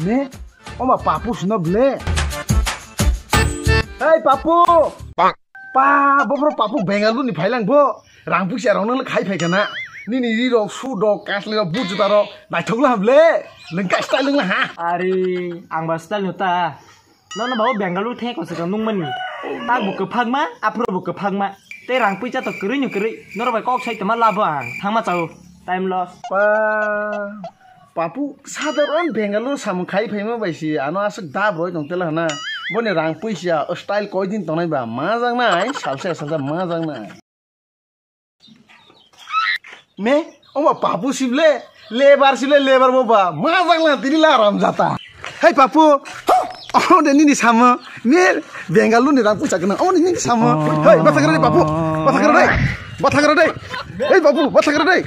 Ne, oma papu sunab le. Hey papu. Pa, bro papu Bengalu ni phailang bo. Rangpu serong nang khai phai kana. Ni ri ro su do kasle ro bu juta ro nai thokla hamle. Lengka style leng ha. Ari, ang ba style nuta. Nó bảo Bengalu the còn sự nung mình. Ta buộc cái phăng má, apro buộc cái phăng má. Tê rangpu cha to kiri nyu kiri. Nó phải có sai tama la bang. Thang ma chau. Time loss. Pa. Papu sadaran Bengalu sam khai phai ma baisi ano asuk da bro jong tela na. Bone rangpu sia style koi din tonai ba ma jang na ai salsa ma jang na. Me oma papu sible lebar mo ba ma jang na tiri la ram jata. Hey papu. Oh, dan ini sama. Nih, Bengalu nih rangpu cakna. Oh, ini sama. Hei, batagara deh, papu. Batagara deh. Hey, papu, batagara deh.